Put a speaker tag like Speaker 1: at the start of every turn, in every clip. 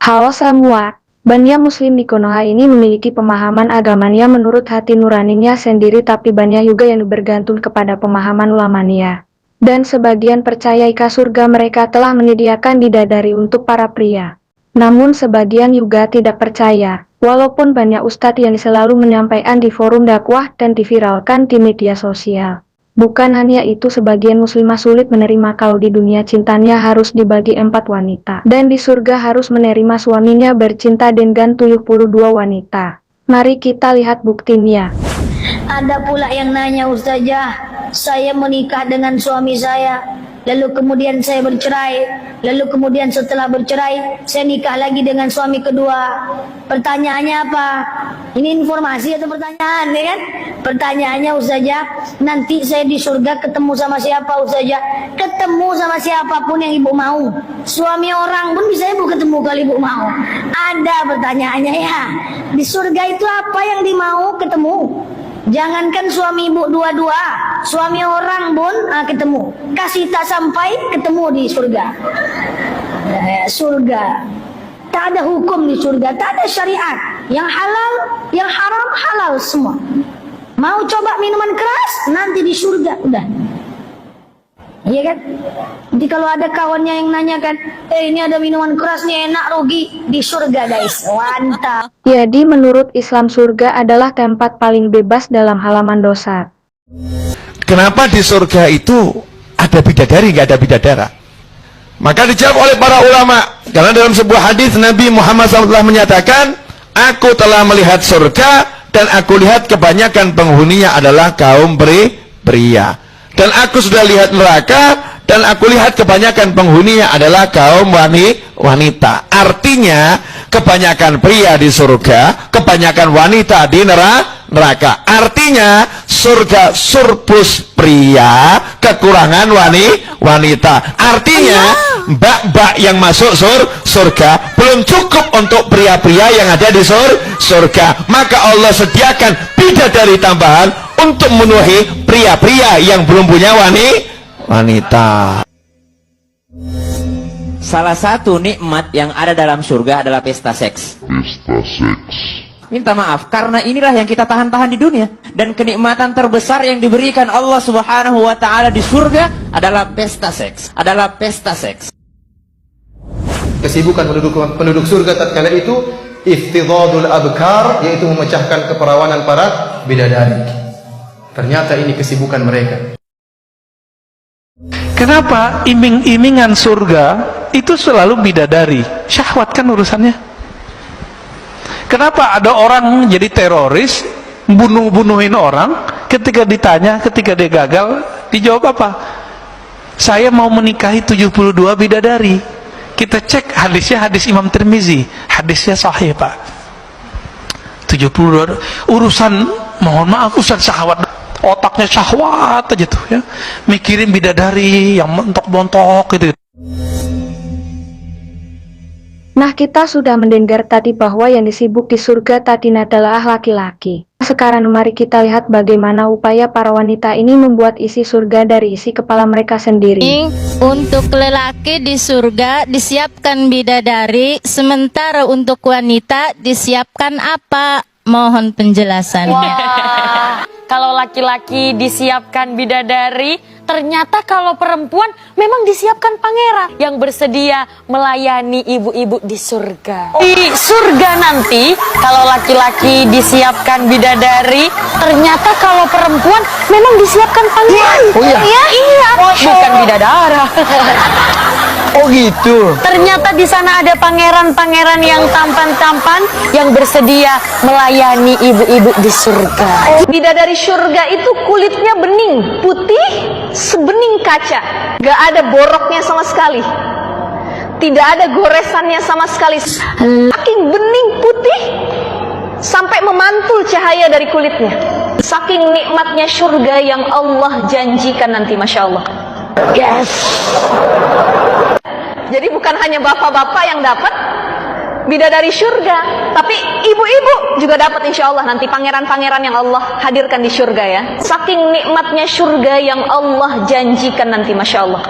Speaker 1: Halo semua, Bania Muslim di Konoha ini memiliki pemahaman agamanya menurut hati nuraninya sendiri, tapi banyak juga yang bergantung kepada pemahaman ulamanya. Dan sebagian percaya jika surga mereka telah menyediakan bidadari untuk para pria. Namun sebagian juga tidak percaya, walaupun banyak ustadz yang selalu menyampaikan di forum dakwah dan diviralkan di media sosial. Bukan hanya itu, sebagian muslimah sulit menerima kalau di dunia cintanya harus dibagi 4 wanita. Dan di surga harus menerima suaminya bercinta dengan 72 wanita. Mari kita lihat buktinya.
Speaker 2: Ada pula yang nanya, Ustazah, saya menikah dengan suami saya, lalu kemudian saya bercerai, lalu kemudian setelah bercerai, saya nikah lagi dengan suami kedua. Pertanyaannya apa? Ini informasi atau pertanyaan, ya kan? Pertanyaannya, Ustazah, nanti saya di surga ketemu sama siapa, Ustazah? Ketemu sama siapapun yang ibu mau. Suami orang pun bisa ibu ketemu kalau ibu mau. Ada pertanyaannya ya. Di surga itu apa yang dimau ketemu? Jangankan suami ibu dua-dua, suami orang pun ketemu. Kasih tak sampai ketemu di surga. Surga. Tak ada hukum di surga, tak ada syariat. Yang halal, yang haram halal semua. Mau coba minuman keras, nanti di surga udah. Iya kan? Jadi kalau ada kawannya yang nanyakan, ini ada minuman keras nih, enak, rugi, di surga guys, mantap.
Speaker 1: Jadi menurut Islam surga adalah tempat paling bebas dalam halaman dosa.
Speaker 3: Kenapa di surga itu ada bidadari, nggak ada bidadara? Maka dijawab oleh para ulama, karena dalam sebuah hadis Nabi Muhammad SAW menyatakan, aku telah melihat surga dan aku lihat kebanyakan penghuninya adalah kaum pria. Dan aku sudah lihat neraka dan aku lihat kebanyakan penghuninya adalah kaum wanita. Artinya kebanyakan pria di surga, kebanyakan wanita di neraka. Artinya surga surplus pria, kekurangan wanita. Artinya mbak-mbak yang masuk surga belum cukup untuk pria-pria yang ada di surga. Maka Allah sediakan bidadari tambahan untuk memenuhi pria-pria yang belum punya wanita.
Speaker 4: Salah satu nikmat yang ada dalam surga adalah pesta seks. Minta maaf, karena inilah yang kita tahan-tahan di dunia. Dan kenikmatan terbesar yang diberikan Allah Subhanahu wa Ta'ala di surga adalah pesta seks.
Speaker 5: Kesibukan penduduk surga tatkala itu iftidadul abkar, yaitu memecahkan keperawanan para bidadari. Ternyata ini kesibukan mereka.
Speaker 6: Kenapa iming-imingan surga itu selalu bidadari? Syahwat kan urusannya. Kenapa ada orang jadi teroris, bunuhin orang, ketika ditanya, ketika dia gagal, dijawab apa? Saya mau menikahi 72 bidadari. Kita cek hadisnya, hadis Imam Tirmizi, hadisnya sahih Pak. 72 urusan, mohon maaf, urusan syahwat, otaknya syahwat aja tuh ya, mikirin bidadari yang montok-montok gitu.
Speaker 1: Nah, kita sudah mendengar tadi bahwa yang disibuk di surga tadi adalah laki-laki. Sekarang mari kita lihat bagaimana upaya para wanita ini membuat isi surga dari isi kepala mereka sendiri.
Speaker 7: Untuk lelaki di surga disiapkan bidadari, sementara untuk wanita disiapkan apa? Mohon penjelasannya.
Speaker 8: Wah, kalau laki-laki disiapkan bidadari, ternyata kalau perempuan memang disiapkan pangeran yang bersedia melayani ibu-ibu di surga. Di surga nanti, kalau laki-laki disiapkan bidadari, ternyata kalau perempuan memang disiapkan pangeran.
Speaker 5: Oh iya?
Speaker 8: Iya, bukan bidadara.
Speaker 5: Oh gitu.
Speaker 8: Ternyata di sana ada pangeran-pangeran yang tampan-tampan yang bersedia melayani ibu-ibu di surga.
Speaker 9: Bidadari surga itu kulitnya bening, putih, sebening kaca. Gak ada boroknya sama sekali. Tidak ada goresannya sama sekali. Saking bening putih sampai memantul cahaya dari kulitnya. Saking nikmatnya surga yang Allah janjikan nanti, Masya Allah. Yes. Jadi bukan hanya bapak-bapak yang dapat bidadari surga, tapi ibu-ibu juga dapat insya Allah nanti pangeran-pangeran yang Allah hadirkan di surga ya. Saking nikmatnya surga yang Allah janjikan nanti, Masya Allah.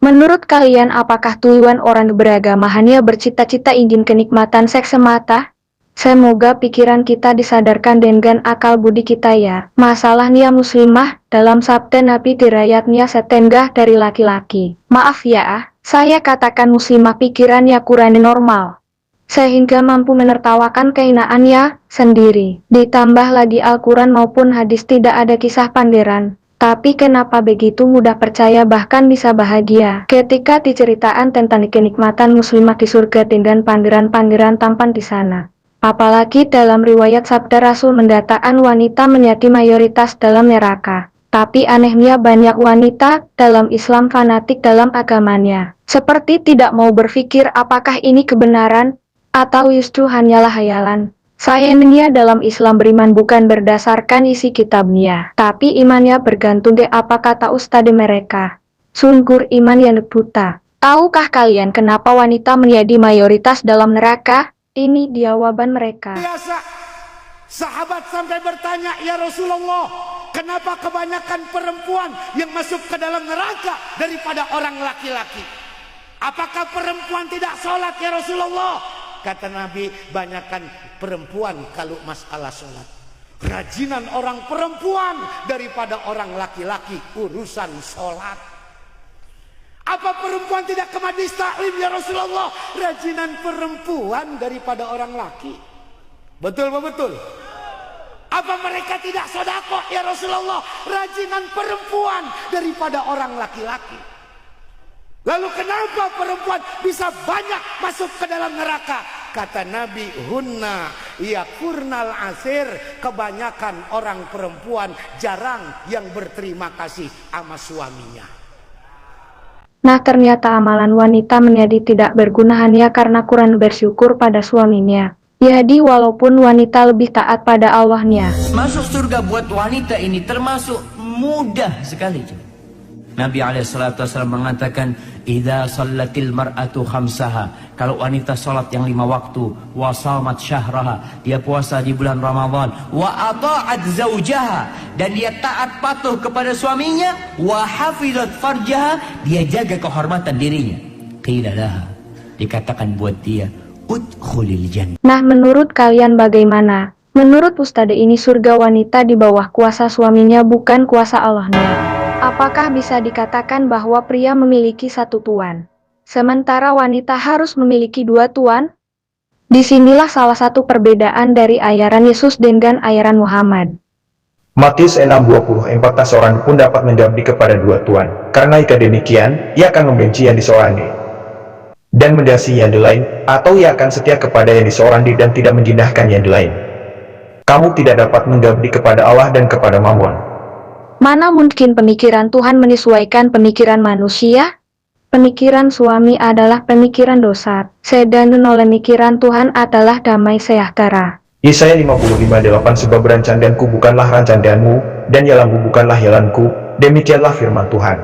Speaker 1: Menurut kalian, apakah tujuan orang beragama hanya bercita-cita ingin kenikmatan seks semata? Semoga pikiran kita disadarkan dengan akal budi kita ya. Masalahnya muslimah, dalam sabda Nabi dirayatnya setengah dari laki-laki. Maaf ya, saya katakan muslimah pikirannya kurang normal, sehingga mampu menertawakan keinaannya sendiri. Ditambah lagi Al-Quran maupun hadis tidak ada kisah pangeran. Tapi kenapa begitu mudah percaya bahkan bisa bahagia ketika diceritakan tentang kenikmatan muslimah di surga dengan pangeran-pangeran tampan di sana. Apalagi dalam riwayat sabda Rasul mendatangkan wanita menjadi mayoritas dalam neraka. Tapi anehnya banyak wanita dalam Islam fanatik dalam agamanya. Seperti tidak mau berpikir apakah ini kebenaran atau justru hanyalah hayalan. Sayangnya dalam Islam beriman bukan berdasarkan isi kitabnya, tapi imannya bergantung ke apa kata ustadz mereka. Sungguh iman yang buta. Tahukah kalian kenapa wanita menjadi mayoritas dalam neraka? Ini jawaban mereka.
Speaker 10: Biasa, sahabat sampai bertanya, ya Rasulullah, kenapa kebanyakan perempuan yang masuk ke dalam neraka daripada orang laki-laki? Apakah perempuan tidak sholat ya Rasulullah? Kata Nabi, banyakkan perempuan kalau masalah sholat. Rajinan orang perempuan daripada orang laki-laki urusan sholat. Apa perempuan tidak ke majlis taklim ya Rasulullah? Rajinan perempuan daripada orang laki. Betul betul? Apa mereka tidak sedekah ya Rasulullah? Rajinan perempuan daripada orang laki-laki. Lalu kenapa perempuan bisa banyak masuk ke dalam neraka? Kata Nabi, hunna yakurnal asir. Kebanyakan orang perempuan jarang yang berterima kasih sama suaminya.
Speaker 1: Nah ternyata amalan wanita menjadi tidak berguna hanya karena kurang bersyukur pada suaminya. Jadi walaupun wanita lebih taat pada Allahnya,
Speaker 11: masuk surga buat wanita ini termasuk mudah sekali. Nabi SAW mengatakan, idza sallatil mar'atu khamsaha, kalau wanita salat yang 5 waktu, wa shamat syahraha, dia puasa di bulan Ramadan, wa ata'at zaujaha, dan dia taat patuh kepada suaminya, wa hafizat farjaha, dia jaga kehormatan dirinya, qila laha, dikatakan buat dia, udkhulil jannah.
Speaker 1: Nah menurut kalian bagaimana? Menurut ustadz ini surga wanita di bawah kuasa suaminya bukan kuasa Allahnya. Apakah bisa dikatakan bahwa pria memiliki satu tuan, sementara wanita harus memiliki 2 tuan? Disinilah salah satu perbedaan dari ajaran Yesus dengan ajaran Muhammad.
Speaker 12: Matius 6:20, tak seorang pun dapat mengabdi kepada 2 tuan, karena jika demikian, ia akan membenci yang disorani dan mendasi yang di lain, atau ia akan setia kepada yang disorani dan tidak menjinakkan yang di lain. Kamu tidak dapat mengabdi kepada Allah dan kepada Mammon.
Speaker 1: Mana mungkin pemikiran Tuhan menyesuaikan pemikiran manusia? Pemikiran suami adalah pemikiran dosa, sedangkan pemikiran Tuhan adalah damai sejahtera.
Speaker 12: Yesaya 55:8, sebab rancanganku bukanlah rancanganmu, dan jalanku bukanlah jalanku, demikianlah firman Tuhan.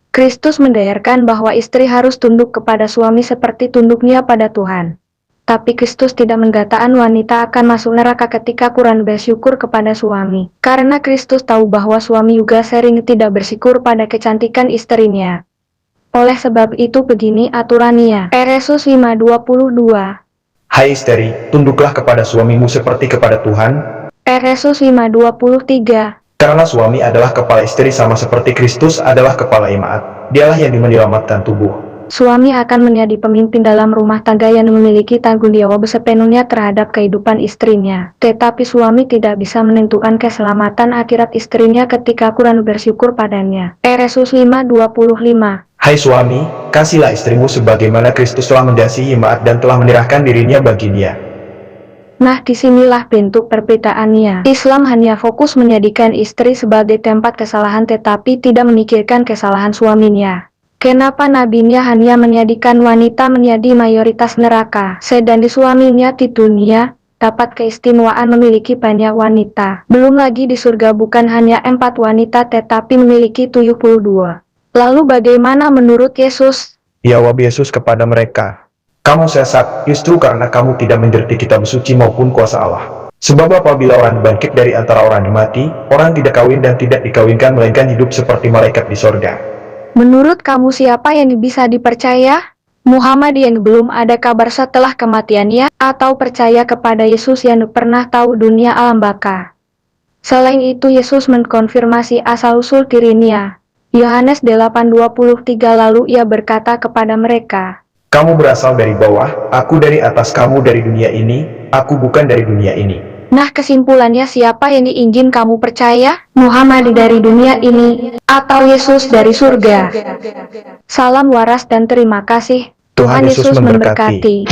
Speaker 1: Kristus mengajarkan bahwa istri harus tunduk kepada suami seperti tunduknya pada Tuhan. Tapi Kristus tidak mengatakan wanita akan masuk neraka ketika kurang bersyukur kepada suami. Karena Kristus tahu bahwa suami juga sering tidak bersyukur pada kecantikan istrinya. Oleh sebab itu begini aturannya. Efesus 5:22.
Speaker 12: Hai istri, tunduklah kepada suamimu seperti kepada Tuhan.
Speaker 1: Efesus 5:23.
Speaker 12: Karena suami adalah kepala istri sama seperti Kristus adalah kepala jemaat. Dialah yang menyelamatkan tubuh.
Speaker 1: Suami akan menjadi pemimpin dalam rumah tangga yang memiliki tanggung jawab sepenuhnya terhadap kehidupan istrinya. Tetapi suami tidak bisa menentukan keselamatan akhirat istrinya ketika kurang bersyukur padanya. Efesus 5:25.
Speaker 12: Hai suami, kasihlah istrimu sebagaimana Kristus telah mengasihi jemaat dan telah menyerahkan dirinya baginya.
Speaker 1: Nah disinilah bentuk perbedaannya. Islam hanya fokus menjadikan istri sebagai tempat kesalahan tetapi tidak memikirkan kesalahan suaminya. Kenapa nabinya hanya menjadikan wanita menjadi mayoritas neraka, sedang di suaminya di dunia dapat keistimewaan memiliki banyak wanita. Belum lagi di surga bukan hanya 4 wanita tetapi memiliki 72. Lalu bagaimana menurut Yesus?
Speaker 12: Jawab Yesus kepada mereka, kamu sesat, justru karena kamu tidak mengerti kitab suci maupun kuasa Allah. Sebab apabila orang bangkit dari antara orang mati, orang tidak kawin dan tidak dikawinkan melainkan hidup seperti malaikat di sorga.
Speaker 1: Menurut kamu siapa yang bisa dipercaya? Muhammad yang belum ada kabar setelah kematiannya, atau percaya kepada Yesus yang pernah tahu dunia alam baka? Selain itu Yesus mengkonfirmasi asal-usul dirinya. Yohanes 8:23 lalu ia berkata kepada mereka,
Speaker 12: Kamu berasal dari bawah, aku dari atas, kamu dari dunia ini, aku bukan dari dunia ini.
Speaker 1: Nah kesimpulannya siapa yang ingin kamu percaya? Muhammad dari dunia ini, atau Yesus dari surga? Salam waras dan terima kasih.
Speaker 12: Tuhan Yesus memberkati.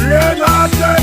Speaker 10: You're not